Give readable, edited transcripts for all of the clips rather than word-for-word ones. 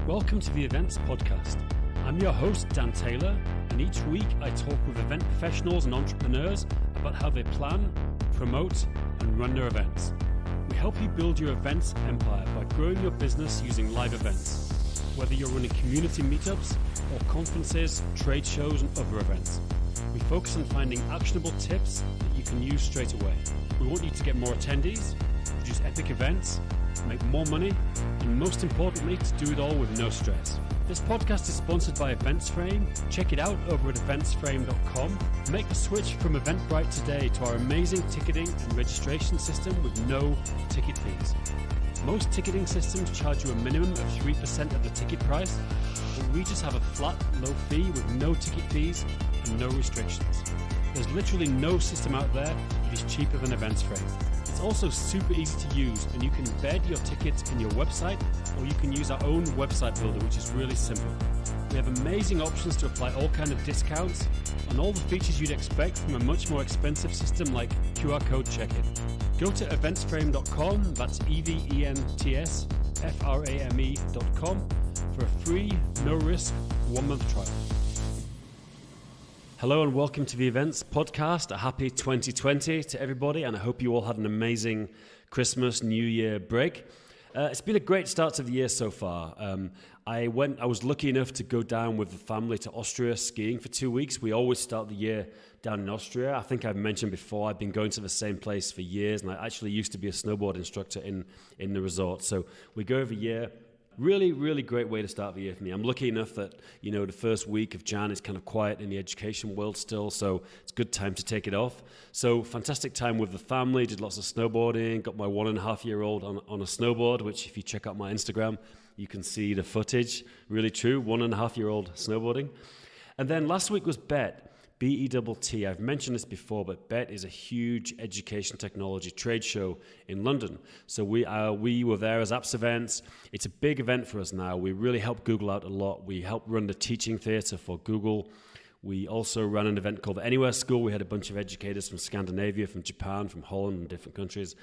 Welcome to the Events Podcast. I'm your host, Dan Taylor, and each week I talk with event professionals and entrepreneurs about how they plan, promote, and run their events. We help you build your events empire by growing your business using live events, whether you're running community meetups or conferences, trade shows, and other events. We focus on finding actionable tips that you can use straight away. We want you to get more attendees, produce epic events, make more money, and most importantly, to do it all with no stress. This podcast is sponsored by EventsFrame. Check it out over at eventsframe.com. Make the switch from Eventbrite today to our amazing ticketing and registration system with no ticket fees. Most ticketing systems charge you a minimum of 3% of the ticket price, but we just have a flat, low fee with no ticket fees and no restrictions. There's literally no system out there that is cheaper than EventsFrame. It's also super easy to use, and you can embed your tickets in your website, or you can use our own website builder, which is really simple. We have amazing options to apply all kinds of discounts and all the features you'd expect from a much more expensive system like QR code check-in. Go to eventsframe.com, that's eventsframe.com, for a free, no-risk, 1-month trial. Hello and welcome to the Events Podcast. A happy 2020 to everybody, and I hope you all had an amazing Christmas, New Year break. It's been a great start to the year so far. I was lucky enough to go down with the family to Austria skiing for 2 weeks. We always start the year down in Austria. I think I've mentioned before, I've been going to the same place for years, and I actually used to be a snowboard instructor in the resort. So we go every year. Really, really great way to start the year for me. I'm lucky enough that, the first week of Jan is kind of quiet in the education world still, so it's a good time to take it off. So fantastic time with the family, did lots of snowboarding, got my 1.5-year-old on a snowboard, which if you check out my Instagram, you can see the footage. Really true, 1.5-year-old snowboarding. And then last week was BET. B-E-T-T. I've mentioned this before, but BET is a huge education technology trade show in London. So we were there as appsevents. It's a big event for us now. We really help Google out a lot. We help run the teaching theatre for Google. We also ran an event called the Anywhere School. We had a bunch of educators from Scandinavia, from Japan, from Holland, and different countries,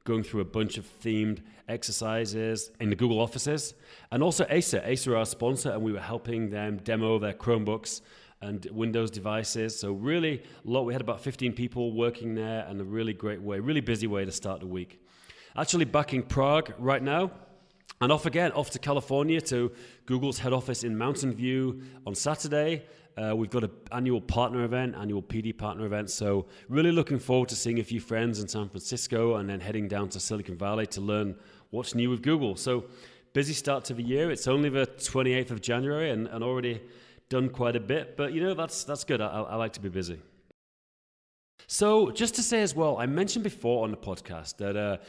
going through a bunch of themed exercises in the Google offices. And also Acer. Acer are our sponsor, and we were helping them demo their Chromebooks and Windows devices. So really a lot. We had about 15 people working there, and a really great way, really busy way to start the week. Actually back in Prague right now, and off to California to Google's head office in Mountain View on Saturday. We've got an annual PD partner event. So really looking forward to seeing a few friends in San Francisco and then heading down to Silicon Valley to learn what's new with Google. So busy start to the year. It's only the 28th of January and already done quite a bit, but that's good. I like to be busy. So just to say as well, I mentioned before on the podcast that a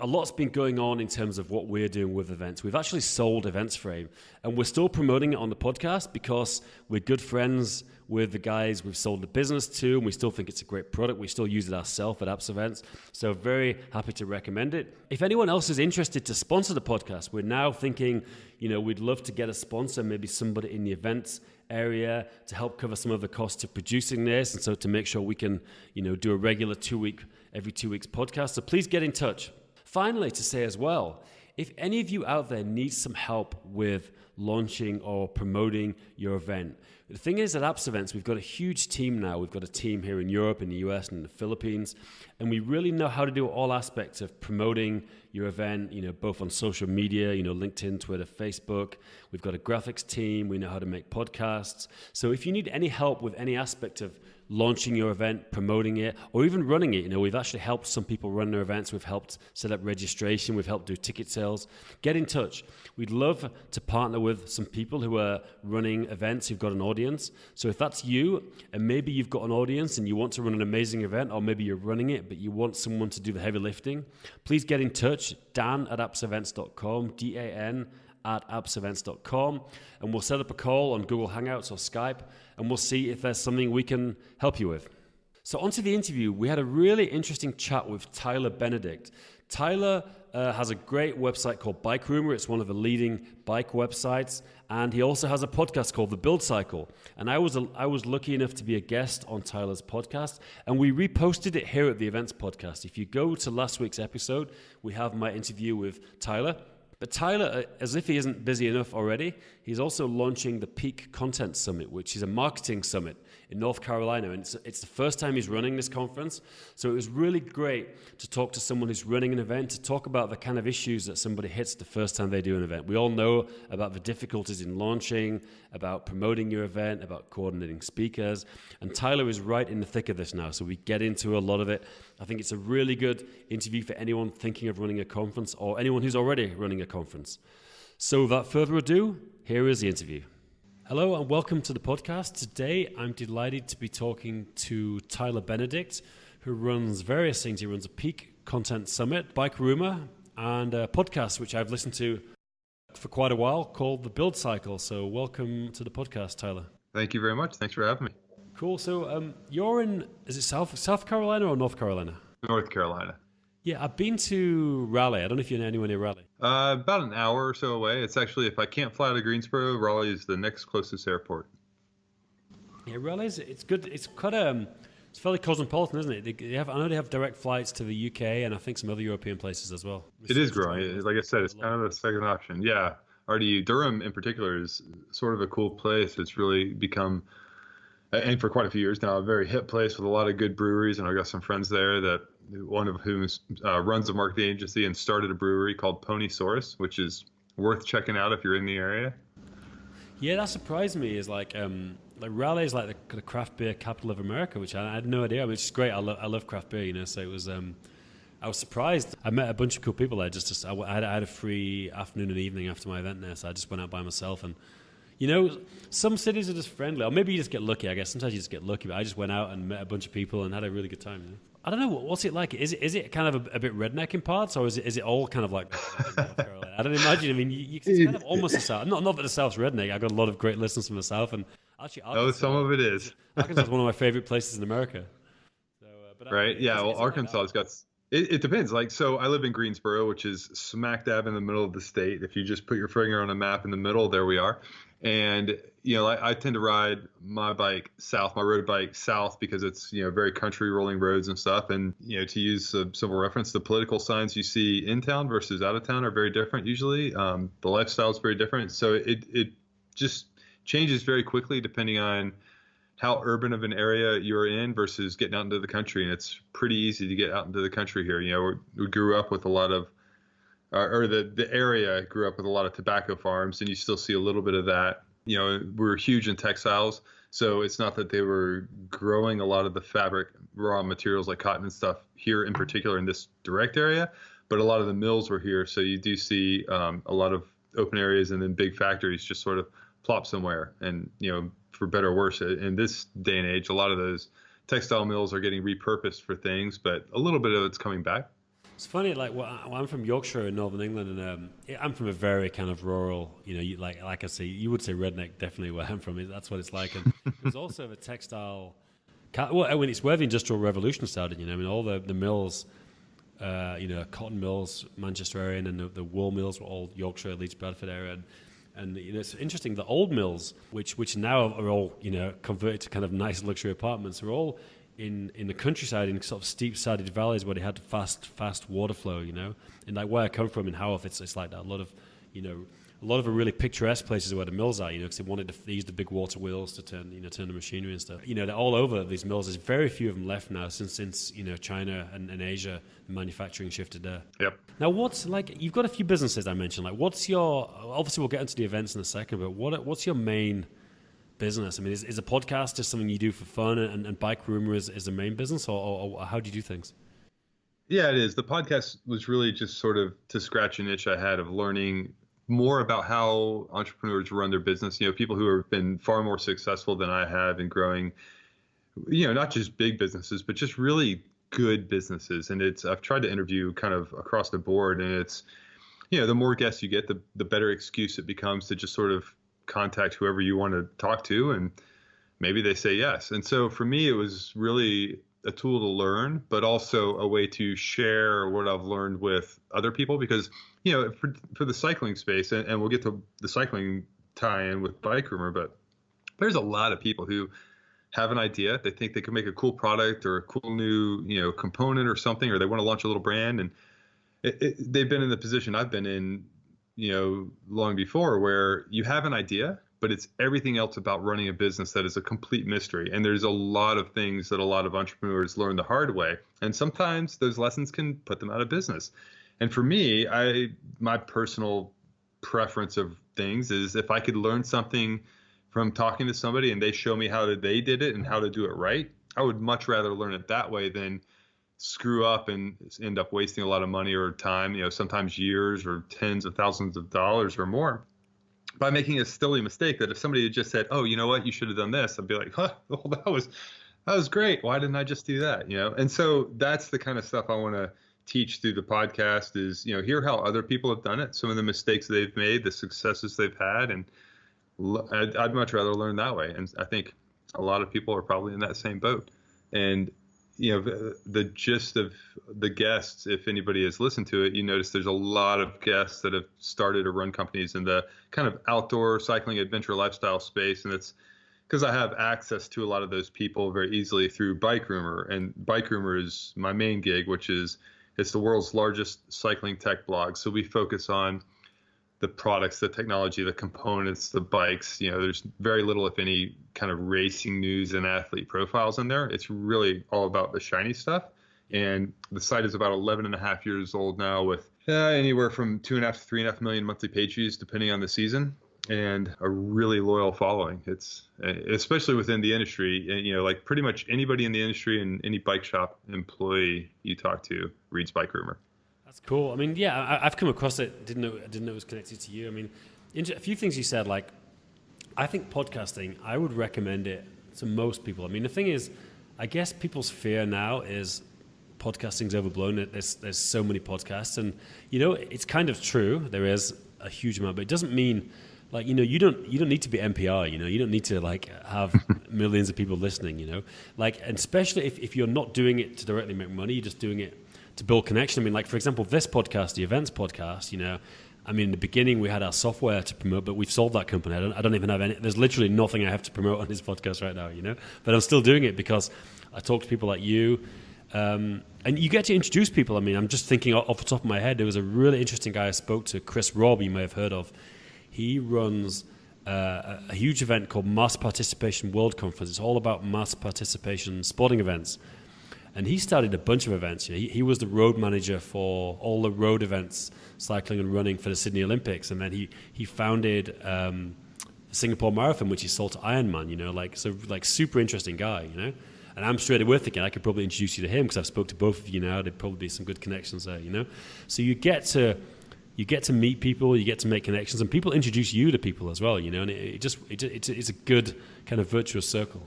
lot's been going on in terms of what we're doing with events. We've actually sold EventsFrame, and we're still promoting it on the podcast because we're good friends with the guys we've sold the business to, and we still think it's a great product. We still use it ourselves at appsevents, so very happy to recommend it. If anyone else is interested to sponsor the podcast, we're now thinking, we'd love to get a sponsor, maybe somebody in the events area to help cover some of the costs of producing this, and so to make sure we can, do a regular every 2 weeks podcast. So please get in touch. Finally, to say as well, if any of you out there need some help with launching or promoting your event, the thing is at appsevents, we've got a huge team now. We've got a team here in Europe, in the US, and in the Philippines, and we really know how to do all aspects of promoting your event, both on social media, LinkedIn, Twitter, Facebook. We've got a graphics team. We know how to make podcasts. So if you need any help with any aspect of launching your event, promoting it, or even running it, we've actually helped some people run their events. We've helped set up registration. We've helped do ticket sales. Get in touch. We'd love to partner with some people who are running events who've got an audience. So if that's you, and maybe you've got an audience and you want to run an amazing event, or maybe you're running it, but you want someone to do the heavy lifting, please get in touch. Dan@appsevents.com, Dan@appsevents.com, and we'll set up a call on Google Hangouts or Skype, and we'll see if there's something we can help you with. So onto the interview. We had a really interesting chat with Tyler Benedict. Tyler has a great website called Bike Rumor. It's one of the leading bike websites, and he also has a podcast called The Build Cycle. And I was lucky enough to be a guest on Tyler's podcast, and we reposted it here at the Events Podcast. If you go to last week's episode, we have my interview with Tyler. But Tyler, as if he isn't busy enough already, he's also launching the Peak Content Summit, which is a marketing summit in North Carolina. And it's the first time he's running this conference. So it was really great to talk to someone who's running an event, to talk about the kind of issues that somebody hits the first time they do an event. We all know about the difficulties in launching, about promoting your event, about coordinating speakers. And Tyler is right in the thick of this now. So we get into a lot of it. I think it's a really good interview for anyone thinking of running a conference or anyone who's already running a conference. So without further ado, here is the interview. Hello and welcome to the podcast. Today I'm delighted to be talking to Tyler Benedict, who runs various things. He runs a Peak Content Summit, Bike Rumor, and a podcast which I've listened to for quite a while called The Build Cycle. So welcome to the podcast, Tyler. Thank you very much. Thanks for having me. Cool. So you're in, is it South Carolina or North Carolina? North Carolina. Yeah, I've been to Raleigh. I don't know if you know anyone near Raleigh. About an hour or so away. It's actually, if I can't fly to Greensboro, Raleigh is the next closest airport. Yeah, Raleigh's, it's good. It's quite it's fairly cosmopolitan, isn't it? I know they have direct flights to the UK and I think some other European places as well. It is growing. Like I said, it's kind of a second option. Yeah. RDU, Durham in particular is sort of a cool place. It's really become, and for quite a few years now, a very hip place with a lot of good breweries. And I've got some friends there that one of whom runs a marketing agency and started a brewery called Ponysaurus, which is worth checking out if you're in the area. Yeah, that surprised me. Is like Raleigh is like the craft beer capital of America, which I had no idea. I mean, it's great. I love craft beer, you know. So it was. I was surprised. I met a bunch of cool people there. I had a free afternoon and evening after my event there, so I just went out by myself. And you know, some cities are just friendly, or maybe you just get lucky. I guess sometimes you just get lucky. But I just went out and met a bunch of people and had a really good time. You know? I don't know, what's it like? Is it kind of a bit redneck in parts, or is it all kind of like North Carolina? I don't imagine. I mean, it's kind of almost the South. Not that the South's redneck. I got a lot of great listeners from the South, and actually, some of it is. Arkansas is one of my favorite places in America. So, right? Yeah. Well, Arkansas has got. It depends. Like, so I live in Greensboro, which is smack dab in the middle of the state. If you just put your finger on a map in the middle, there we are. And, you know, I tend to ride my bike south, my road bike south, because it's, you know, very country rolling roads and stuff. And, you know, to use a simple reference, the political signs you see in town versus out of town are very different usually. The lifestyle is very different. So it just changes very quickly depending on how urban of an area you're in versus getting out into the country. And it's pretty easy to get out into the country here. You know, we grew up with a lot of, or the area grew up with a lot of tobacco farms, and you still see a little bit of that. You know, we're huge in textiles. So it's not that they were growing a lot of the fabric raw materials like cotton and stuff here in particular in this direct area, but a lot of the mills were here. So you do see a lot of open areas and then big factories just sort of plop somewhere. And, you know, for better or worse, in this day and age, a lot of those textile mills are getting repurposed for things, but a little bit of it's coming back. It's funny, like, I'm from Yorkshire in Northern England, and I'm from a very kind of rural, you know, like I say, you would say redneck, definitely where I'm from. That's what it's like. And there's also the textile, well, I mean, it's where the Industrial Revolution started, you know, I mean, all the mills, you know, cotton mills, Manchester area, and then the wool mills were all Yorkshire, Leeds, Bradford area. And you know, it's interesting, the old mills, which now are all, you know, converted to kind of nice luxury apartments, are all in the countryside, in sort of steep-sided valleys where they had fast water flow, you know. And like where I come from in Haworth, it's like that. A lot of the really picturesque places where the mills are, you know, because they used the big water wheels to turn the machinery and stuff. You know, they're all over these mills. There's very few of them left now since you know, China and Asia, the manufacturing shifted there. Yep. Now, what's like, you've got a few businesses I mentioned. Like, obviously we'll get into the events in a second, but what's your main business? I mean, is a podcast just something you do for fun, and Bike Rumor is the main business, or how do you do things? Yeah, it is. The podcast was really just sort of to scratch an itch I had of learning more about how entrepreneurs run their business. You know, people who have been far more successful than I have in growing, you know, not just big businesses, but just really good businesses. And I've tried to interview kind of across the board, and it's, you know, the more guests you get, the better excuse it becomes to just sort of contact whoever you want to talk to, and maybe they say yes. And so for me, it was really a tool to learn, but also a way to share what I've learned with other people, because, you know, for the cycling space, and we'll get to the cycling tie-in with Bike Rumor, but there's a lot of people who have an idea. They think they can make a cool product or a cool new, you know, component or something, or they want to launch a little brand, and they've been in the position I've been in, long before, where you have an idea, but it's everything else about running a business that is a complete mystery. And there's a lot of things that a lot of entrepreneurs learn the hard way. And sometimes those lessons can put them out of business. And for me, my personal preference of things is if I could learn something from talking to somebody and they show me how they did it and how to do it right, I would much rather learn it that way than screw up and end up wasting a lot of money or time, sometimes years or tens of thousands of dollars or more by making a silly mistake that if somebody had just said, oh, you know what, you should have done this, I'd be like, huh, well, that was great. Why didn't I just do that? And so that's the kind of stuff I want to teach through the podcast is, hear how other people have done it, some of the mistakes they've made, the successes they've had. And I'd much rather learn that way. And I think a lot of people are probably in that same boat. And the gist of the guests, if anybody has listened to it, you notice there's a lot of guests that have started or run companies in the kind of outdoor cycling adventure lifestyle space. And it's because I have access to a lot of those people very easily through Bike Rumor. And Bike Rumor is my main gig, it's the world's largest cycling tech blog. So we focus on the products, the technology, the components, the bikes. There's very little, if any, kind of racing news and athlete profiles in there. It's really all about the shiny stuff. And the site is about 11 and a half years old now with anywhere from 2.5 to 3.5 million monthly page views, depending on the season, and a really loyal following. It's especially within the industry, like pretty much anybody in the industry and any bike shop employee you talk to reads Bike Rumor. That's cool. I mean, yeah, I've come across it. Didn't know it was connected to you. I mean, a few things you said, like, I think podcasting, I would recommend it to most people. I mean, the thing is, I guess people's fear now is podcasting's overblown. There's so many podcasts, and it's kind of true. There is a huge amount, but it doesn't mean like you don't need to be NPR. You don't need to like have millions of people listening. Like, and especially if you're not doing it to directly make money, you're just doing it to build connection. I mean, like, for example, this podcast, the events podcast, I mean, in the beginning we had our software to promote, but we've sold that company. I don't even have any, there's literally nothing I have to promote on this podcast right now, but I'm still doing it because I talk to people like you, and you get to introduce people. I mean, I'm just thinking off the top of my head, there was a really interesting guy I spoke to, Chris Robb, you may have heard of. He runs a huge event called Mass Participation World Conference. It's all about mass participation sporting events. And he started a bunch of events. He was the road manager for all the road events, cycling and running for the Sydney Olympics. And then he founded the Singapore Marathon, which he sold to Ironman, like super interesting guy, And I'm straight away thinking I could probably introduce you to him because I've spoke to both of you now. There'd probably be some good connections there, So you get to meet people, you get to make connections, and people introduce you to people as well, and it's a good kind of virtuous circle.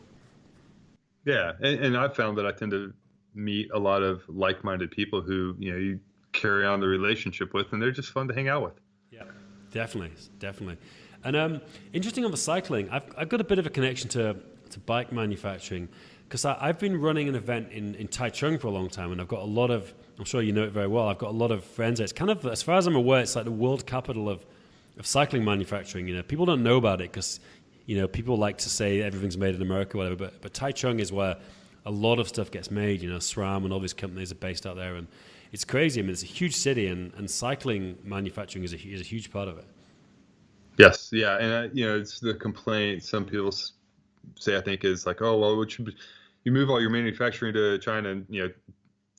Yeah, and I've found that I tend to meet a lot of like-minded people who you carry on the relationship with, and they're just fun to hang out with. Yeah, definitely. And interesting on the cycling, I've got a bit of a connection to bike manufacturing because I've been running an event in Taichung for a long time, and I've got a lot of, I'm sure you know it very well, I've got a lot of friends there. It's kind of, as far as I'm aware, it's like the world capital of cycling manufacturing. People don't know about it because people like to say everything's made in America, whatever, but Taichung is where a lot of stuff gets made. SRAM and all these companies are based out there, and it's crazy. I mean, it's a huge city, and cycling manufacturing is a huge part of it. Yes, yeah, and it's the complaint some people say, I think, is like, oh well, you move all your manufacturing to China, and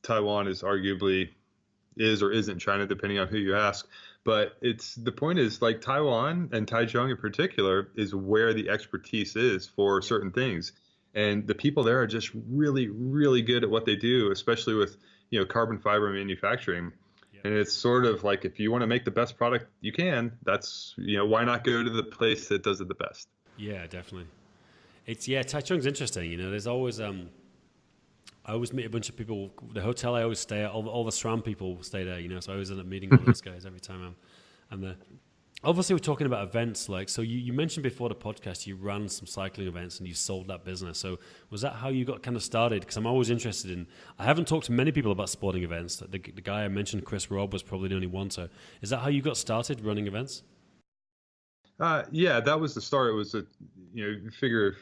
Taiwan is arguably is or isn't China, depending on who you ask. But the point is, like, Taiwan and Taichung in particular is where the expertise is for certain things. And the people there are just really, really good at what they do, especially with, carbon fiber manufacturing. Yeah. And it's sort of like, if you want to make the best product you can, that's, why not go to the place that does it the best? Yeah, definitely. Taichung's interesting. There's always, I always meet a bunch of people. The hotel I always stay at, all the SRAM people stay there, so I always end up meeting all those guys every time I'm there. Obviously, we're talking about events. So you mentioned before the podcast, you ran some cycling events and you sold that business. So was that how you got kind of started? Because I'm always interested in, I haven't talked to many people about sporting events. The guy I mentioned, Chris Robb, was probably the only one. So is that how you got started running events? Yeah, that was the start. It was you figure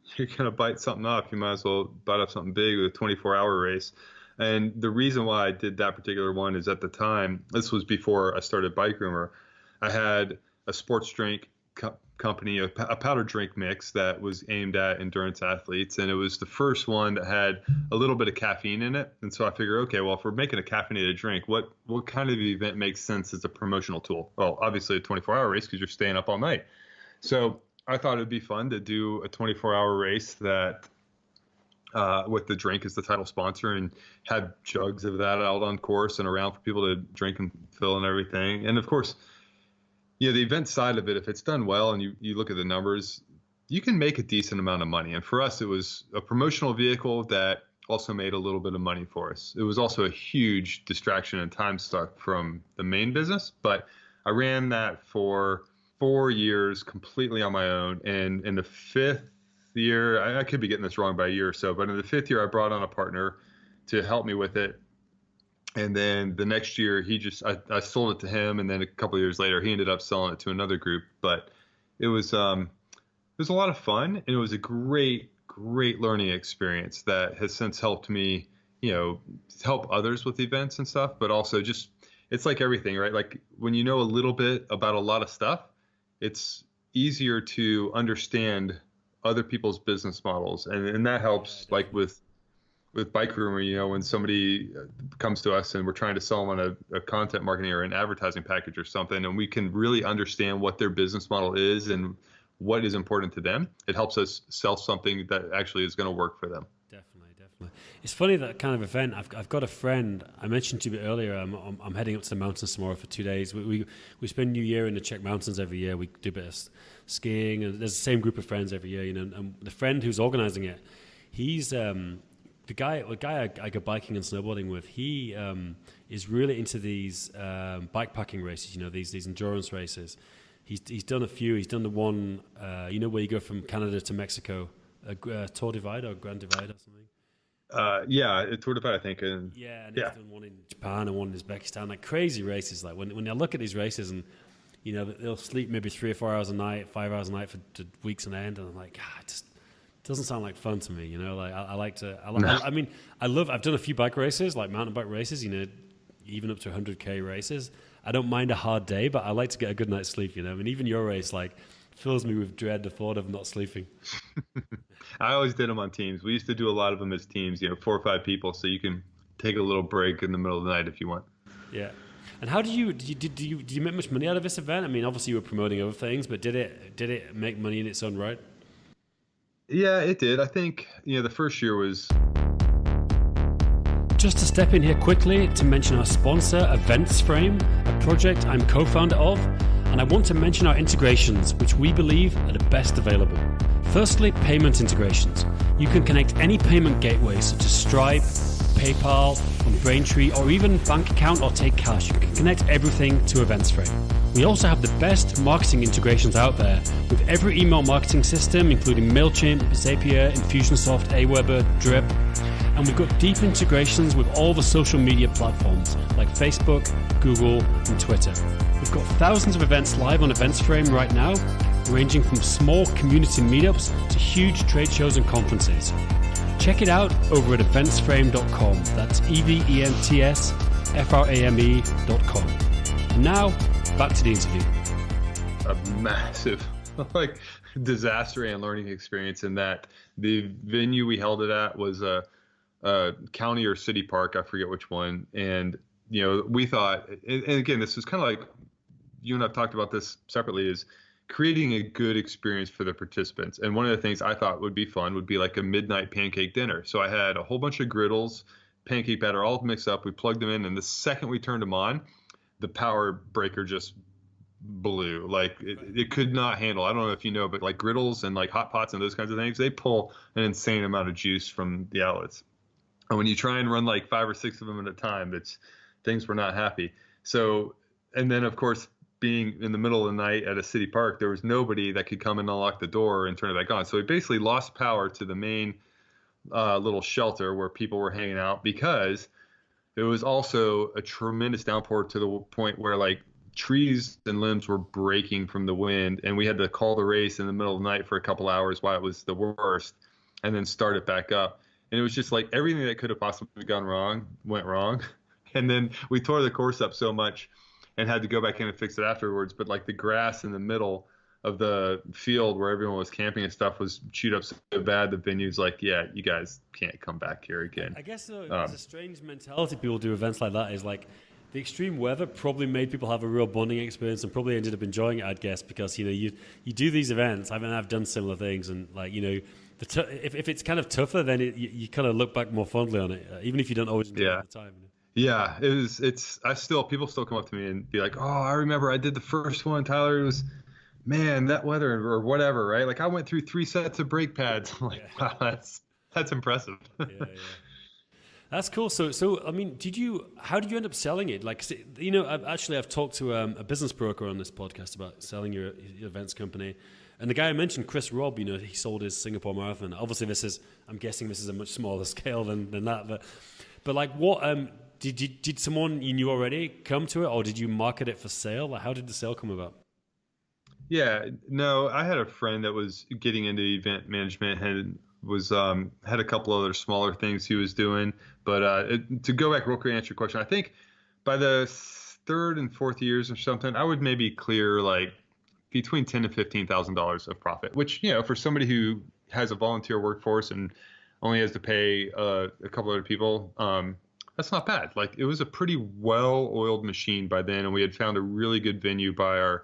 if you're going to bite something off, you might as well bite off something big with a 24-hour race. And the reason why I did that particular one is at the time, this was before I started Bike Rumor, I had a sports drink company, a powdered drink mix that was aimed at endurance athletes, and it was the first one that had a little bit of caffeine in it. And so I figured, okay, well, if we're making a caffeinated drink, what kind of event makes sense as a promotional tool? Well, obviously a 24-hour race because you're staying up all night. So I thought it'd be fun to do a 24-hour race that with the drink as the title sponsor, and had jugs of that out on course and around for people to drink and fill and everything. And of course, the event side of it, if it's done well and you look at the numbers, you can make a decent amount of money. And for us, it was a promotional vehicle that also made a little bit of money for us. It was also a huge distraction and time suck from the main business, but I ran that for 4 years completely on my own. And in the fifth year, I could be getting this wrong by a year or so, but in the fifth year, I brought on a partner to help me with it. And then the next year, I sold it to him. And then a couple of years later, he ended up selling it to another group. But it was a lot of fun. And it was a great learning experience that has since helped me, help others with events and stuff. But also just, it's like everything, right? Like when you know a little bit about a lot of stuff, it's easier to understand other people's business models. And that helps, like with Bike Rumor, when somebody comes to us and we're trying to sell them on a content marketing or an advertising package or something, and we can really understand what their business model is and what is important to them, it helps us sell something that actually is going to work for them. Definitely. It's funny, that kind of event. I've got a friend, I mentioned to you a bit earlier, I'm heading up to the mountains tomorrow for 2 days. We spend New Year in the Czech mountains every year. We do a bit of skiing, and there's the same group of friends every year, and the friend who's organizing it, he's the guy I go biking and snowboarding with. He is really into these bikepacking races, these endurance races. He's done a few. He's done the one, where you go from Canada to Mexico, Tour Divide or Grand Divide or something. Tour Divide, I think. And he's done one in Japan and one in Uzbekistan, like crazy races. Like when I look at these races, and they'll sleep maybe 3 or 4 hours a night, 5 hours a night for weeks on end, and I'm like, it just doesn't sound like fun to me. Like I've done a few bike races, like mountain bike races, even up to 100K races. I don't mind a hard day, but I like to get a good night's sleep. Even your race, fills me with dread the thought of not sleeping. I always did them on teams. We used to do a lot of them as teams, 4 or 5 people, so you can take a little break in the middle of the night if you want. Yeah. And how did you make much money out of this event? I mean, obviously you were promoting other things, but did it make money in its own right? Yeah, it did. I think, the first year was... Just to step in here quickly to mention our sponsor, Events Frame, a project I'm co-founder of, and I want to mention our integrations, which we believe are the best available. Firstly, payment integrations. You can connect any payment gateway such as Stripe, PayPal, on Braintree, or even bank account or take cash. You can connect everything to Events Frame. We also have the best marketing integrations out there with every email marketing system, including MailChimp, Zapier, Infusionsoft, Aweber, Drip. And we've got deep integrations with all the social media platforms like Facebook, Google, and Twitter. We've got thousands of events live on Events Frame right now, ranging from small community meetups to huge trade shows and conferences. Check it out over at eventsframe.com. That's eventsframe.com. And now, back to the interview. A massive disaster and learning experience in that the venue we held it at was a county or city park, I forget which one. And, we thought, and again, this was kind of like, you and I've talked about this separately, is creating a good experience for the participants. And one of the things I thought would be fun would be like a midnight pancake dinner. So I had a whole bunch of griddles, pancake batter, all mixed up. We plugged them in, and the second we turned them on, the power breaker just blew. It could not handle. I don't know if you know, but like griddles and like hot pots and those kinds of things, they pull an insane amount of juice from the outlets. And when you try and run like 5 or 6 of them at a time, things were not happy. So, and then of course, being in the middle of the night at a city park, there was nobody that could come and unlock the door and turn it back on. So we basically lost power to the main little shelter where people were hanging out, because it was also a tremendous downpour to the point where trees and limbs were breaking from the wind, and we had to call the race in the middle of the night for a couple hours while it was the worst, and then start it back up. And it was just like everything that could have possibly gone wrong went wrong. And then we tore the course up so much and had to go back in and fix it afterwards. But like the grass in the middle of the field where everyone was camping and stuff was chewed up so bad the venue's like, yeah, you guys can't come back here again. I guess there's a strange mentality people do events like that is like the extreme weather probably made people have a real bonding experience and probably ended up enjoying it, I'd guess, because you do these events. I mean, I've done similar things, and like if it's kind of tougher, then you kind of look back more fondly on it, even if you don't always enjoy it at the time. Yeah, people still come up to me and be like, oh, I remember I did the first one, Tyler. It was, man, that weather or whatever, right? Like I went through 3 sets of brake pads. I'm like, wow, that's impressive. Yeah. That's cool. So I mean, how did you end up selling it? Like, I've talked to a business broker on this podcast about selling your events company. And the guy I mentioned, Chris Robb, he sold his Singapore Marathon. Obviously I'm guessing this is a much smaller scale than that, but like what, did someone you knew already come to it, or did you market it for sale? Like, how did the sale come about? Yeah, no, I had a friend that was getting into event management and had a couple other smaller things he was doing. But to go back real quick and answer your question, I think by the 3rd and 4th years or something, I would maybe clear like between $10,000 and $15,000 of profit, which, for somebody who has a volunteer workforce and only has to pay a couple other people, that's not bad. Like it was a pretty well-oiled machine by then, and we had found a really good venue by our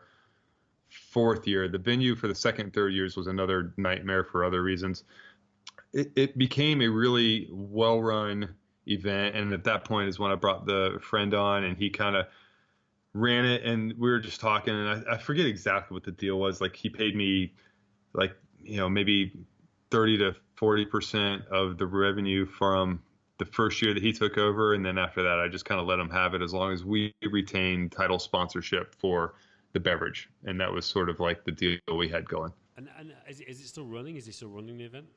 4th year. The venue for the 2nd and 3rd years was another nightmare for other reasons. It became a really well-run event, and at that point is when I brought the friend on, and he kind of ran it, and we were just talking, and I forget exactly what the deal was. Like he paid me like, maybe 30 to 40% of the revenue from the first year that he took over, and then after that I just kind of let him have it as long as we retained title sponsorship for the beverage, and that was sort of like the deal we had going. And is it still running? Is he still running the event?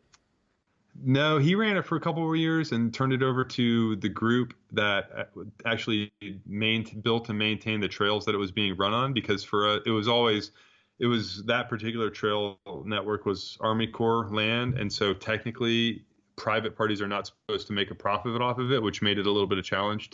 No, he ran it for a couple of years and turned it over to the group that actually built and maintained the trails that it was being run on, because it was that particular trail network was Army Corps land, and so technically private parties are not supposed to make a profit off of it, which made it a little bit of a challenge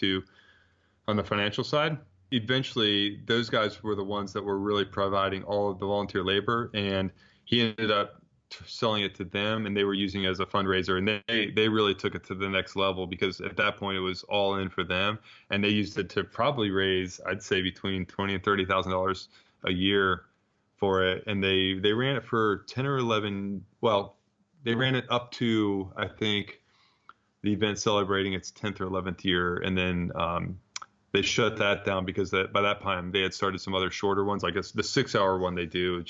on the financial side. Eventually, those guys were the ones that were really providing all of the volunteer labor, and he ended up selling it to them, and they were using it as a fundraiser, and they really took it to the next level, because at that point it was all in for them, and they used it to probably raise, I'd say, between $20,000 and $30,000 a year for it. And they ran it for 10 or 11. Well, they ran it up to, I think, the event celebrating its 10th or 11th year, and then they shut that down because by that time they had started some other shorter ones. Like the 6-hour one they do,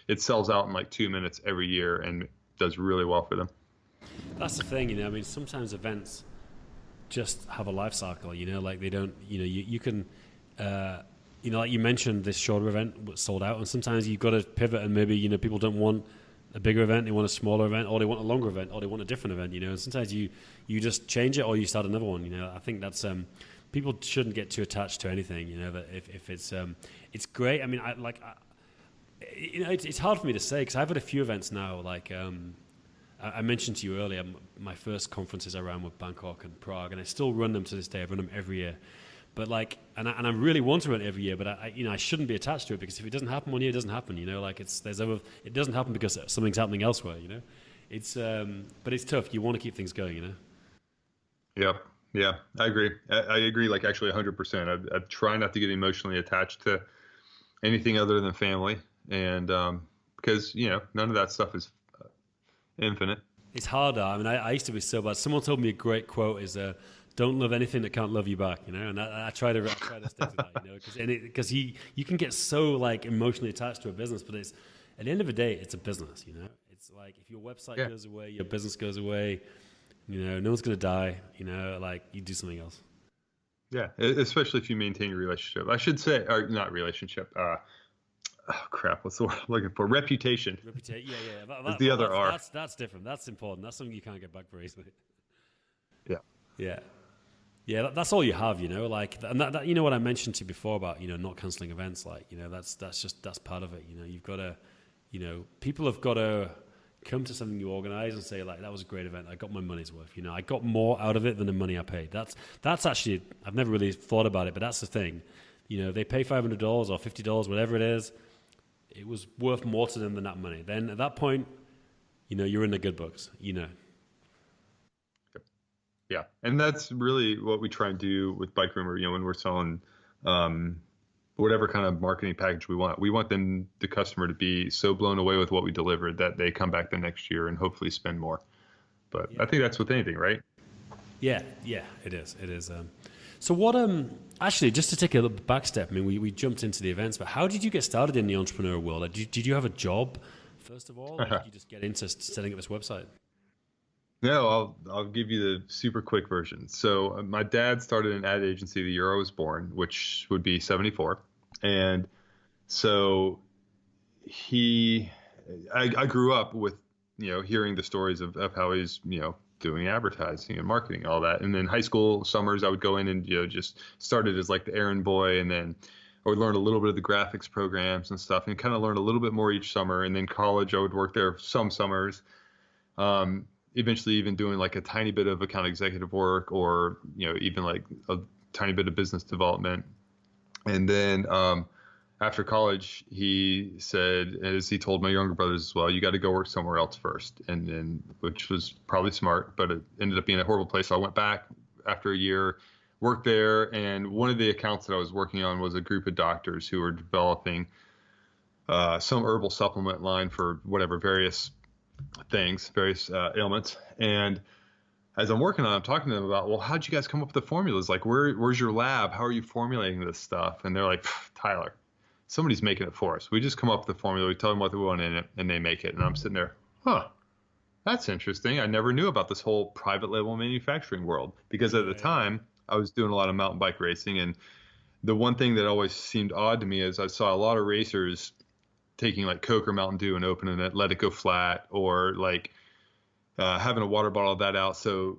it sells out in like 2 minutes every year and does really well for them. That's the thing, I mean, sometimes events just have a life cycle, like they don't, you can, like you mentioned, this shorter event was sold out, and sometimes you've got to pivot, and maybe, people don't want a bigger event, they want a smaller event, or they want a longer event, or they want a different event, and sometimes you just change it, or you start another one. I think that's, people shouldn't get too attached to anything, that if it's great. I mean, it's hard for me to say, because I've had a few events now, like I mentioned to you earlier, my first conferences I ran were Bangkok and Prague, and I still run them to this day. I run them every year. But and I really want to run it every year, but I shouldn't be attached to it, because if it doesn't happen one year, it doesn't happen. It doesn't happen because something's happening elsewhere. But it's tough. You want to keep things going. Yep. Yeah, I agree. I agree, like actually 100%. I try not to get emotionally attached to anything other than family, and because none of that stuff is infinite. It's harder. I mean, I used to be so bad. Someone told me a great quote is, "Don't love anything that can't love you back." And I try to stick to that. Because you can get so like emotionally attached to a business, but it's at the end of the day, it's a business. It's like if your website goes away, your business goes away. No one's going to die, like you do something else. Yeah, especially if you maintain your relationship. I should say, or not relationship. Oh, crap. What's the word I'm looking for? Reputation. Yeah. The other R. That's different. That's important. That's something you can't get back very easily. Yeah. Yeah, that's all you have, like, and that what I mentioned to you before about, not canceling events, like, that's part of it. You've got to, people have got to come to something you organize and say, like, that was a great event. I got my money's worth. I got more out of it than the money I paid. That's actually, I've never really thought about it, but that's the thing. they pay $500 or $50, whatever it is, it was worth more to them than that money. Then at that point, you're in the good books, Yeah. And that's really what we try and do with Bike Rumor, when we're selling whatever kind of marketing package we want. We want the customer to be so blown away with what we delivered that they come back the next year and hopefully spend more. But I think that's with anything, right? Yeah, it is. It is. So what, actually, just to take a little back step, I mean, we jumped into the events, but how did you get started in the entrepreneur world? Like, did you have a job, first of all, or did you just get into setting up this website? No, I'll give you the super quick version. So my dad started an ad agency the year I was born, which would be 74. And so I grew up with, hearing the stories of how he's, doing advertising and marketing, all that. And then high school summers, I would go in and, just started as like the errand boy. And then I would learn a little bit of the graphics programs and stuff and kind of learn a little bit more each summer. And then college, I would work there some summers. Eventually even doing like a tiny bit of account executive work or, even like a tiny bit of business development. And then after college, he said, as he told my younger brothers as well, you got to go work somewhere else first. And then, which was probably smart, but it ended up being a horrible place. So I went back after a year, worked there. And one of the accounts that I was working on was a group of doctors who were developing some herbal supplement line for whatever various ailments. And as I'm working on it, I'm talking to them about, well, how'd you guys come up with the formulas? Like, where's your lab? How are you formulating this stuff? And they're like, Tyler, somebody's making it for us. We just come up with the formula. We tell them what we want in it and they make it. And I'm sitting there, that's interesting. I never knew about this whole private label manufacturing world because at the time I was doing a lot of mountain bike racing. And the one thing that always seemed odd to me is I saw a lot of racers taking like Coke or Mountain Dew and opening it, let it go flat, or like having a water bottle of that out so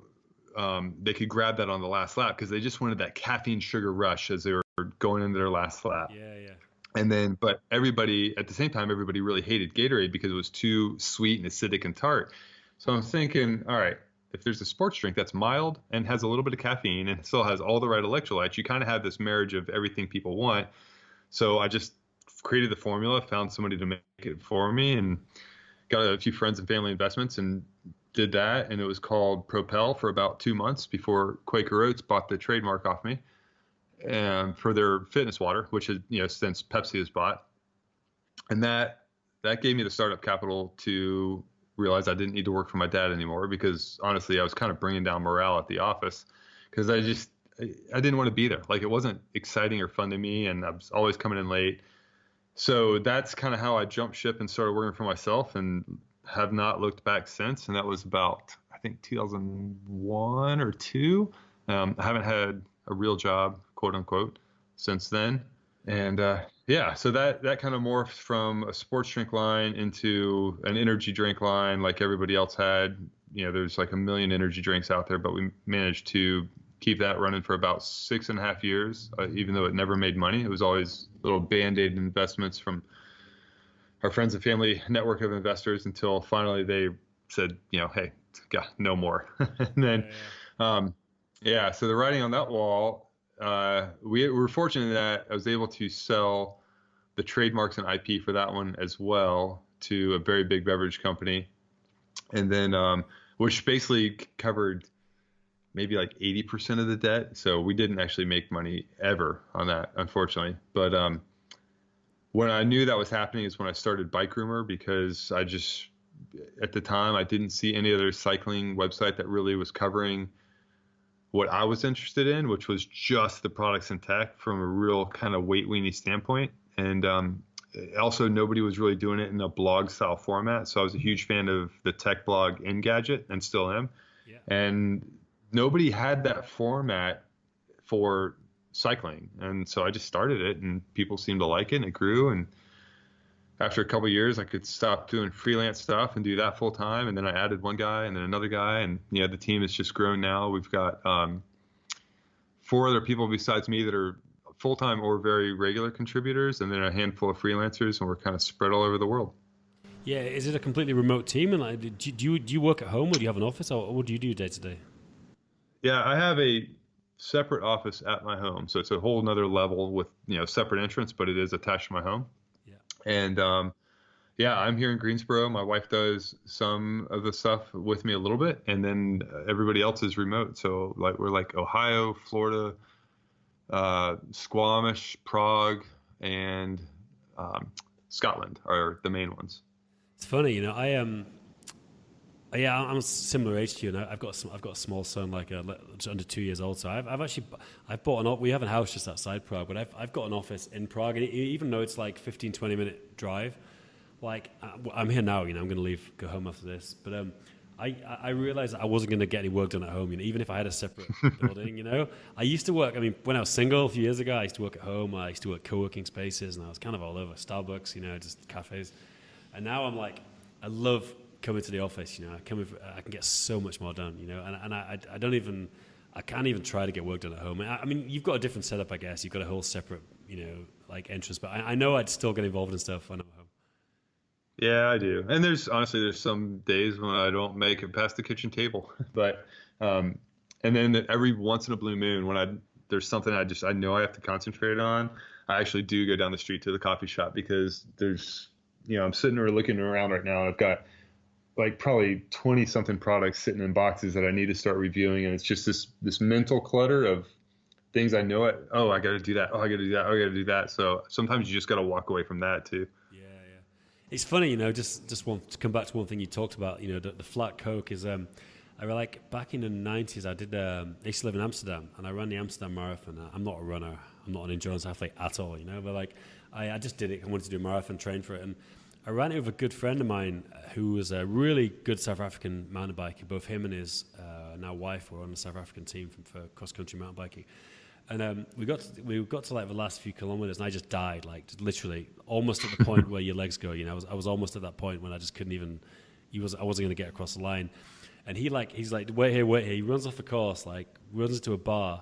they could grab that on the last lap because they just wanted that caffeine sugar rush as they were going into their last lap. Yeah. And then, but everybody, at the same time, everybody really hated Gatorade because it was too sweet and acidic and tart. So I'm thinking, all right, if there's a sports drink that's mild and has a little bit of caffeine and still has all the right electrolytes, you kind of have this marriage of everything people want. So I just created the formula, found somebody to make it for me, and got a few friends and family investments and did that. And it was called Propel for about 2 months before Quaker Oats bought the trademark off me and for their fitness water, which is, since Pepsi has bought. And that gave me the startup capital to realize I didn't need to work for my dad anymore because honestly, I was kind of bringing down morale at the office because I didn't want to be there. Like it wasn't exciting or fun to me. And I was always coming in late. So that's kind of how I jumped ship and started working for myself and have not looked back since. And that was about, I think 2001 or two. I haven't had a real job, quote unquote, since then. And so that kind of morphed from a sports drink line into an energy drink line like everybody else had. There's like a million energy drinks out there, but we managed to keep that running for about 6.5 years, even though it never made money. It was always little Band-Aid investments from our friends and family network of investors until finally they said, hey, no more. And then, so the writing on that wall, we were fortunate that I was able to sell the trademarks and IP for that one as well to a very big beverage company. And then, which basically covered maybe like 80% of the debt. So we didn't actually make money ever on that, unfortunately. But when I knew that was happening is when I started Bike Rumor because at the time, I didn't see any other cycling website that really was covering what I was interested in, which was just the products and tech from a real kind of weight weenie standpoint. And also nobody was really doing it in a blog style format. So I was a huge fan of the tech blog Engadget and still am. Yeah. And nobody had that format for cycling. And so I just started it and people seemed to like it and it grew. And after a couple of years, I could stop doing freelance stuff and do that full time. And then I added one guy and then another guy. And the team has just grown now. We've got 4 other people besides me that are full-time or very regular contributors, and then a handful of freelancers, and we're kind of spread all over the world. Yeah, is it a completely remote team? And like, do you work at home, or do you have an office, or what do you do day to day? Yeah, I have a separate office at my home. So it's a whole nother level with, separate entrance, but it is attached to my home. Yeah. And yeah, I'm here in Greensboro. My wife does some of the stuff with me a little bit, and then everybody else is remote. So like we're like Ohio, Florida, Squamish, Prague, and Scotland are the main ones. It's funny, I am. Yeah, I'm a similar age to you, and I've got a small son, like just under 2 years old. So I've bought we have a house just outside Prague, but I've got an office in Prague, and even though it's like 15-20 minute drive, like I'm here now, I'm going to go home after this, but I realized that I wasn't going to get any work done at home, even if I had a separate building, I used to work, when I was single a few years ago, I used to work at home, I used to work co-working spaces, and I was kind of all over, Starbucks, just cafes, and now I'm like, I love coming to the office, I can get so much more done, and I can't even try to get work done at home. I mean, you've got a different setup, I guess. You've got a whole separate, like entrance, but I know I'd still get involved in stuff when I'm at home. Yeah, I do. And there's some days when I don't make it past the kitchen table, but and then every once in a blue moon when there's something I know I have to concentrate on, I actually do go down the street to the coffee shop because there's, I'm sitting or looking around right now. I've got like probably 20 something products sitting in boxes that I need to start reviewing. And it's just this mental clutter of things I know oh, I got to do that. Oh, I got to do that. Oh, I got to do that. So sometimes you just got to walk away from that too. Yeah. It's funny, just want to come back to one thing you talked about, the flat Coke is, I like back in the 90s, I used to live in Amsterdam and I ran the Amsterdam Marathon. I'm not a runner. I'm not an endurance athlete at all, but like I just did it. I wanted to do a marathon, train for it. And I ran it with a good friend of mine who was a really good South African mountain biker. Both him and his now wife were on the South African team for cross-country mountain biking. And we got to like the last few kilometers, and I just died, like just literally almost at the point where your legs go. I was almost at that point when I just couldn't even. I wasn't going to get across the line, and he's like, wait here. He runs off the course, like runs into a bar,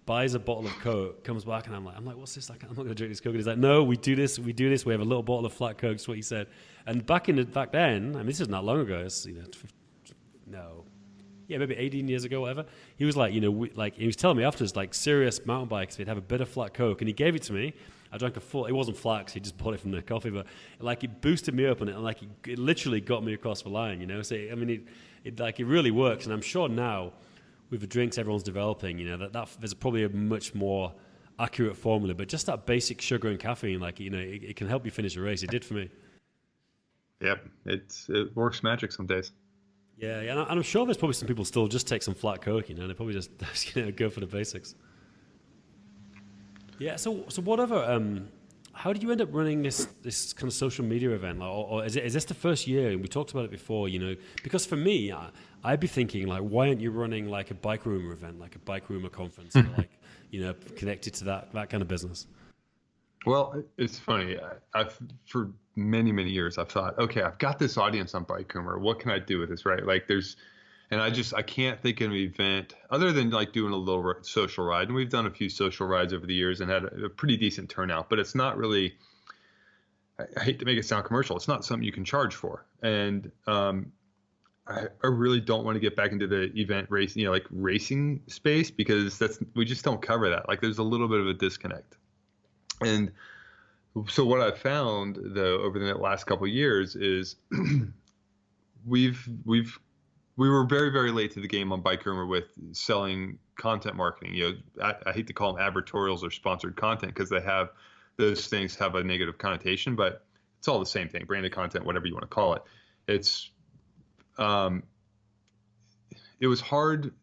buys a bottle of Coke, comes back, and I'm like, what's this? Like, I'm not going to drink this Coke. And he's like, no, we do this. We have a little bottle of flat Coke. That's what he said. And back then, this is not long ago. It's maybe 18 years ago, whatever. He was like, he was telling me afterwards, like serious mountain bikes, they'd have a bit of flat Coke, and he gave it to me. I drank it wasn't flat because he just bought it from the coffee, but like it boosted me up and it literally got me across the line, So it really works, and I'm sure now with the drinks everyone's developing, that there's probably a much more accurate formula, but just that basic sugar and caffeine, it can help you finish a race. It did for me. Yep, it works magic some days. Yeah, and I'm sure there's probably some people still just take some flat Coke, and they probably just go for the basics. Yeah. So whatever. How did you end up running this kind of social media event, or is this the first year? And we talked about it before, because for me, I'd be thinking like, why aren't you running like a bike rumor event, like a bike rumor conference, or like connected to that kind of business? Well, it's funny. I've for many, many years, I've thought, okay, I've got this audience on Bike Rumor. What can I do with this, right? Like I can't think of an event other than like doing a little social ride. And we've done a few social rides over the years and had a pretty decent turnout, but it's not really, I hate to make it sound commercial. It's not something you can charge for. And I really don't want to get back into the event racing, like racing space, because we just don't cover that. Like there's a little bit of a disconnect. And so what I've found though over the last couple of years is we were very, very late to the game on Bike Rumor with selling content marketing. I hate to call them advertorials or sponsored content because those things have a negative connotation, but it's all the same thing, branded content, whatever you want to call it. It was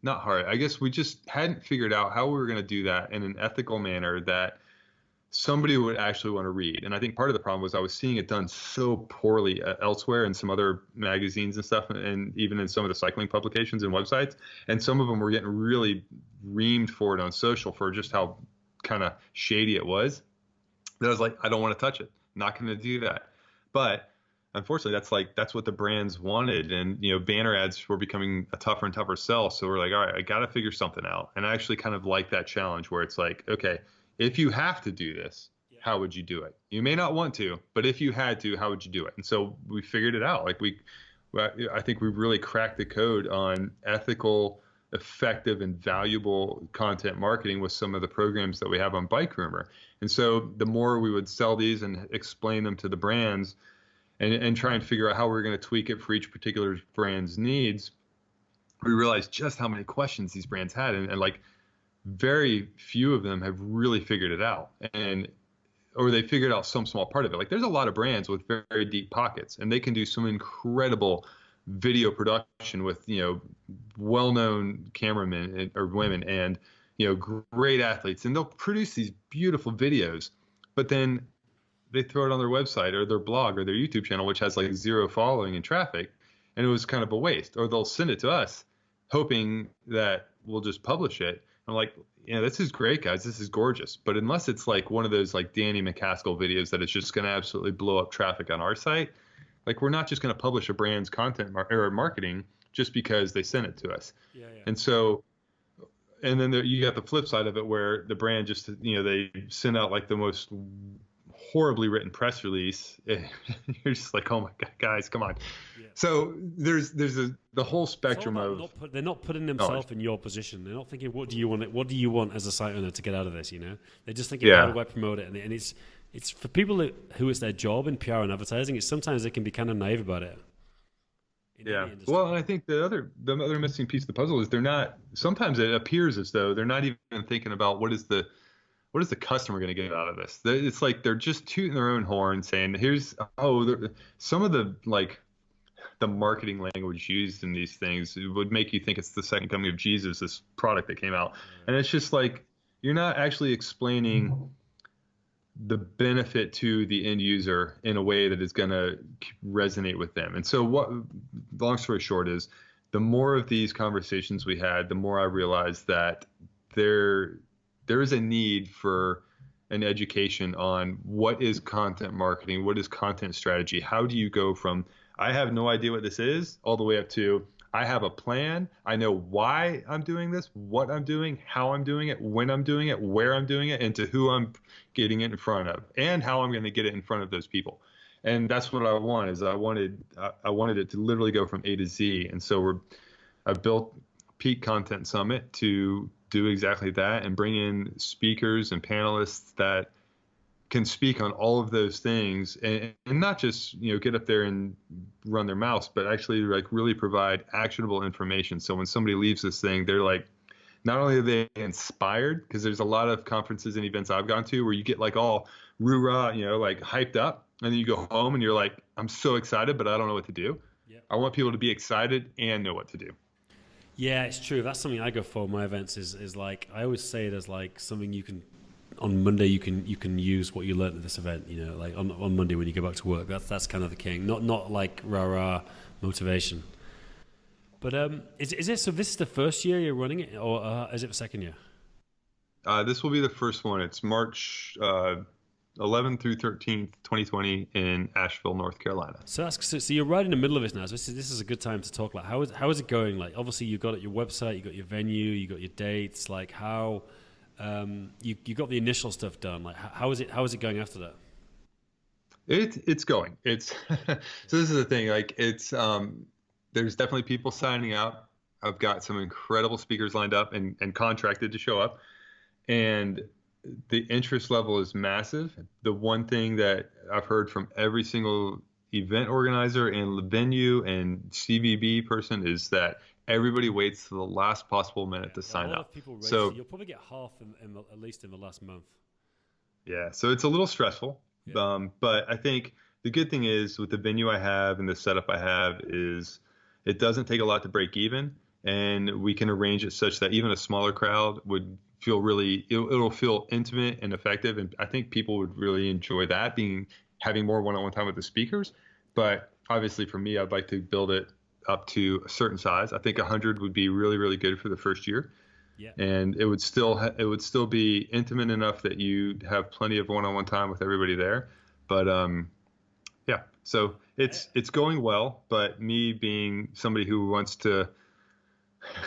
not hard. I guess we just hadn't figured out how we were going to do that in an ethical manner that somebody would actually want to read. And I think part of the problem was I was seeing it done so poorly elsewhere in some other magazines and stuff, and even in some of the cycling publications and websites. And some of them were getting really reamed for it on social for just how kind of shady it was. And I was like, I don't want to touch it. Not going to do that. But unfortunately, that's what the brands wanted. And, banner ads were becoming a tougher and tougher sell. So we're like, all right, I got to figure something out. And I actually kind of like that challenge where it's like, okay, if you have to do this, how would you do it? You may not want to, but if you had to, how would you do it? And so we figured it out. I think we really cracked the code on ethical effective and valuable content marketing with some of the programs that we have on Bike Groomer. And so the more we would sell these and explain them to the brands and try and figure out how we're going to tweak it for each particular brand's needs, we realized just how many questions these brands had. And like very few of them have really figured it out, or they figured out some small part of it. Like there's a lot of brands with very, very deep pockets, and they can do some incredible video production with, well-known cameramen or women and, great athletes, and they'll produce these beautiful videos, but then they throw it on their website or their blog or their YouTube channel, which has like 0 following and traffic, and it was kind of a waste. Or they'll send it to us hoping that we'll just publish it. I'm like, this is great, guys. This is gorgeous. But unless it's like one of those like Danny McCaskill videos that is just going to absolutely blow up traffic on our site, like we're not just going to publish a brand's content or marketing just because they sent it to us. Yeah. And so, and then you got the flip side of it where the brand just, they send out like the most horribly written press release. You're just like, oh my God, guys, come on. Yeah. So there's the whole spectrum of. They're not putting themselves in your position. They're not thinking, what do you want as a site owner to get out of this? They're just thinking, how do I promote it? And it's for people who it's their job in PR and advertising. It's sometimes they can be kind of naive about it. Yeah. Well, and I think the other missing piece of the puzzle is sometimes it appears as though they're not even thinking about what is the customer going to get out of this. It's like they're just tooting their own horn saying, some of the the marketing language used in these things would make you think it's the second coming of Jesus, this product that came out. And it's just like, you're not actually explaining the benefit to the end user in a way that is going to resonate with them. And so long story short is, the more of these conversations we had, the more I realized that there is a need for an education on what is content marketing, what is content strategy, how do you go from I have no idea what this is all the way up to I have a plan, I know why I'm doing this, what I'm doing, how I'm doing it, when I'm doing it, where I'm doing it, and to who I'm getting it in front of, and how I'm going to get it in front of those people. And that's what I want. I wanted it to literally go from A to Z. And so I built Peak Content Summit to do exactly that and bring in speakers and panelists that can speak on all of those things and not just, get up there and run their mouths, but actually really provide actionable information. So when somebody leaves this thing, they're like, not only are they inspired, because there's a lot of conferences and events I've gone to where you get all roo-rah, hyped up, and then you go home and you're like, I'm so excited, but I don't know what to do. Yeah. I want people to be excited and know what to do. Yeah, it's true. That's something I go for my events is like, I always say there's something you can, on Monday you can use what you learned at this event, on Monday when you go back to work. That's kind of the king, not like rah-rah motivation. But is it, so this is the first year you're running it, or is it the second year? This will be the first one. It's March 11th through 13th, 2020 in Asheville, North Carolina. So you're right in the middle of it now. So this is a good time to talk. How is it going? Obviously you've got your website, you got your venue, you got your dates. How you got the initial stuff done. How is it going after that? It's going. It's so this is the thing. There's definitely people signing up. I've got some incredible speakers lined up and contracted to show up, and the interest level is massive. The one thing that I've heard from every single event organizer and venue and CVB person is that everybody waits to the last possible minute to sign up. So you'll probably get half at least in the last month. Yeah, so it's a little stressful, but I think the good thing is with the venue I have and the setup I have is it doesn't take a lot to break even, and we can arrange it such that even a smaller crowd would feel it'll feel intimate and effective, and I think people would really enjoy that, having more one-on-one time with the speakers. But obviously for me, I'd like to build it up to a certain size. I think 100 would be really, really good for the first year. Yeah. And it would still be intimate enough that you have plenty of one-on-one time with everybody there. But so it's going well. But me being somebody who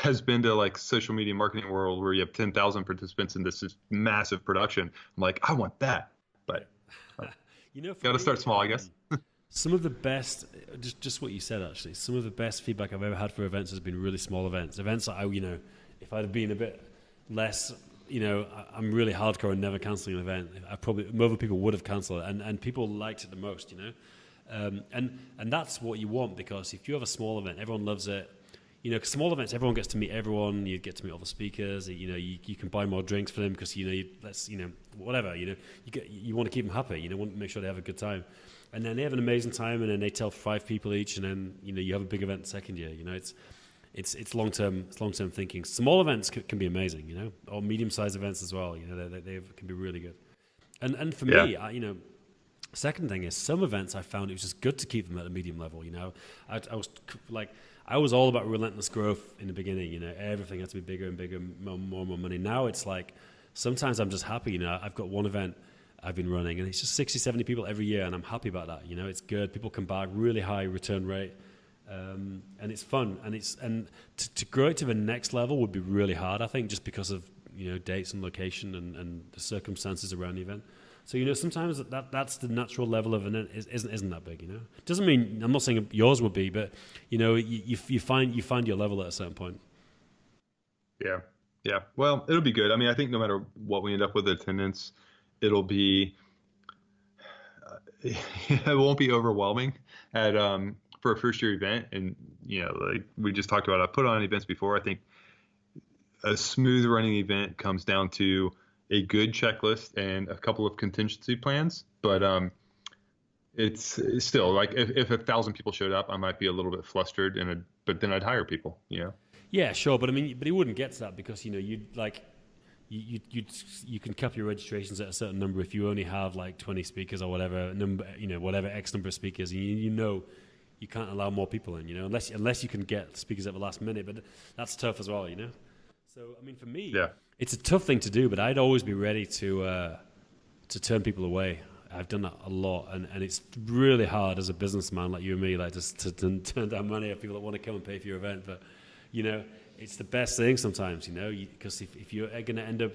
has been to social media marketing world where you have 10,000 participants in this massive production, I'm like, I want that. But got to start small, I guess. Some of the best, just what you said actually. Some of the best feedback I've ever had for events has been really small events. Events that if I'd have been a bit less, I'm really hardcore and never cancelling an event. I probably other people would have cancelled it, and people liked it the most. And that's what you want, because if you have a small event, everyone loves it. 'Cause small events, everyone gets to meet everyone. You get to meet all the speakers. You can buy more drinks for them because whatever. You want to keep them happy. You want to make sure they have a good time. And then they have an amazing time, and then they tell 5 people each, and then you have a big event the second year. It's long term. It's long term thinking. Small events can be amazing, or medium sized events as well. They can be really good. And for me, second thing is, some events I found it was just good to keep them at a medium level. I was all about relentless growth in the beginning. Everything had to be bigger and bigger, more and more money. Now it's like sometimes I'm just happy. I've got one event I've been running, and it's just 60, 70 people every year, and I'm happy about that. It's good. People come back, really high return rate, and it's fun. And to grow it to the next level would be really hard, I think, just because of dates and location and the circumstances around the event. So sometimes that's the natural level of an event isn't that big. Doesn't mean, I'm not saying yours would be, but you find your level at a certain point. Yeah. Well, it'll be good. I mean, I think no matter what we end up with attendance, it'll be it won't be overwhelming for a first year event. And like we just talked about, I put on events before. I think a smooth running event comes down to a good checklist and a couple of contingency plans. But it's still like if 1,000 people showed up, I might be a little bit flustered, but then I'd hire people. Yeah, sure, but he wouldn't get to that because you can cap your registrations at a certain number if you only have like 20 speakers or whatever whatever X number of speakers. You can't allow more people in, unless you can get speakers at the last minute, but that's tough as well, So I mean, for me, it's a tough thing to do, but I'd always be ready to turn people away. I've done that a lot, and it's really hard as a businessman like you and me, like just to turn down money of people that want to come and pay for your event. But it's the best thing sometimes, because if you're going to end up,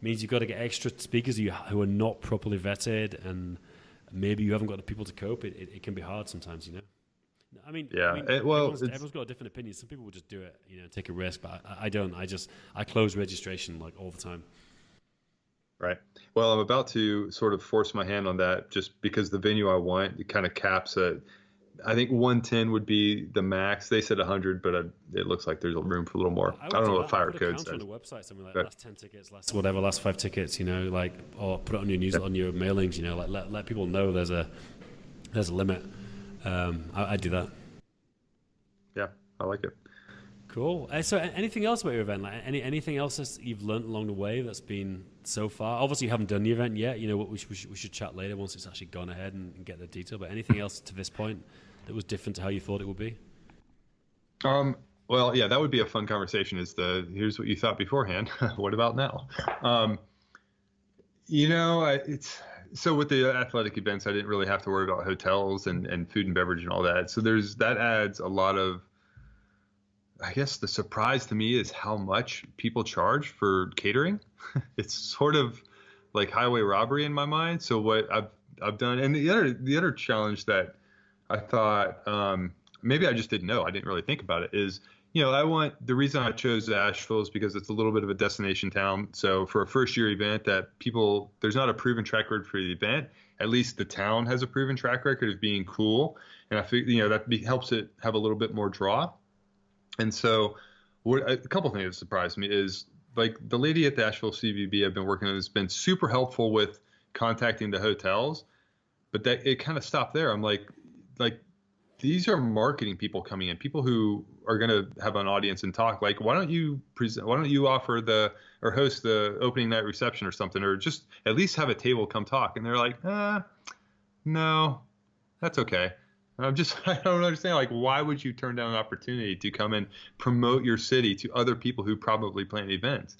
means you've got to get extra speakers who are not properly vetted, and maybe you haven't got the people to cope. It can be hard sometimes, I mean, everyone's got a different opinion. Some people will just do it, take a risk, but I don't. I close registration like all the time. Right. Well, I'm about to sort of force my hand on that just because the venue I want, it kind of caps at, I think 110 would be the max. They said 100, but it looks like there's room for a little more. I don't know what fire code says. On the website, something like last 10 tickets, last 5 tickets, or put it on your newsletter, on your mailings, let people know there's a limit. I do that. Yeah, I like it. Cool. So anything else about your event? Like anything else that you've learned along the way that's been so far? Obviously, you haven't done the event yet. We should chat later once it's actually gone ahead and get the detail. But anything else to this point that was different to how you thought it would be? Well, yeah, that would be a fun conversation. Here's what you thought beforehand. What about now? So with the athletic events, I didn't really have to worry about hotels and food and beverage and all that. So that adds a lot of, I guess the surprise to me is how much people charge for catering. It's sort of like highway robbery in my mind. So what I've done, and the other challenge that I thought maybe I just didn't know, I didn't really think about it, is the reason I chose Asheville is because it's a little bit of a destination town. So for a first year event there's not a proven track record for the event. At least the town has a proven track record of being cool. And I think, that helps it have a little bit more draw. And so a couple things that surprised me is like the lady at the Asheville CVB I've been working with has been super helpful with contacting the hotels, but that it kind of stopped there. I'm like these are marketing people coming in, people who are going to have an audience and talk. Like, why don't you offer or host the opening night reception or something, or just at least have a table come talk? And they're like, no, that's okay. I don't understand. Like, why would you turn down an opportunity to come and promote your city to other people who probably plan events?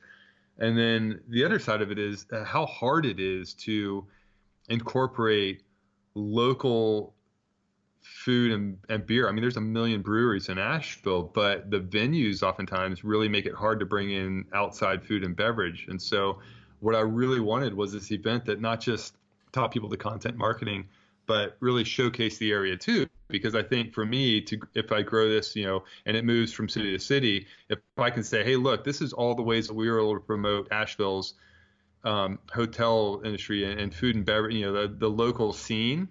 And then the other side of it is how hard it is to incorporate local food and beer. I mean, there's 1 million breweries in Asheville, but the venues oftentimes really make it hard to bring in outside food and beverage. And so what I really wanted was this event that not just taught people the content marketing, but really showcase the area too. Because I think for me, if I grow this, and it moves from city to city, if I can say, hey, look, this is all the ways that we were able to promote Asheville's hotel industry and food and beverage, the local scene.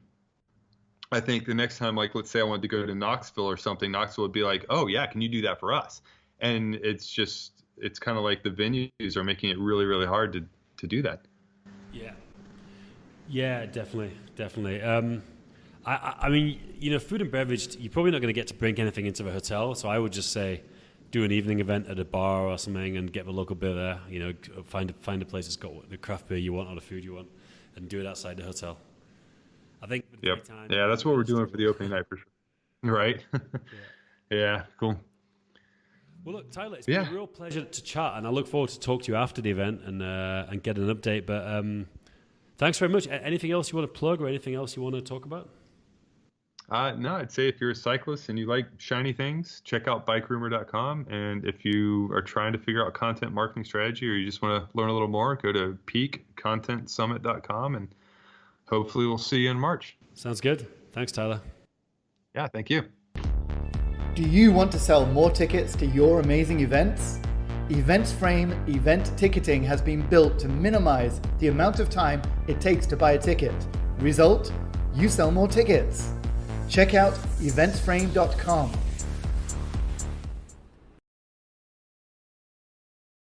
I think the next time, like, let's say I wanted to go to Knoxville or something, Knoxville would be like, oh yeah, can you do that for us? And it's kind of like the venues are making it really, really hard to do that. Yeah, definitely. I mean, food and beverage, you're probably not going to get to bring anything into the hotel. So I would just say, do an evening event at a bar or something and get the local beer there. Find a place that's got the craft beer you want or the food you want, and do it outside the hotel. I think. Yep. Yeah, that's what we're doing for the opening night for sure. Right. Yeah. Cool. Well, look, Tyler, it's been a real pleasure to chat, and I look forward to talk to you after the event and get an update. But thanks very much. Anything else you want to plug or anything else you want to talk about? No, I'd say if you're a cyclist and you like shiny things, check out bikerumor.com. And if you are trying to figure out content marketing strategy or you just want to learn a little more, go to peakcontentsummit.com, and hopefully we'll see you in March. Sounds good. Thanks, Tyler. Yeah, thank you. Do you want to sell more tickets to your amazing events? EventsFrame event ticketing has been built to minimize the amount of time it takes to buy a ticket. Result? You sell more tickets. Check out eventsframe.com.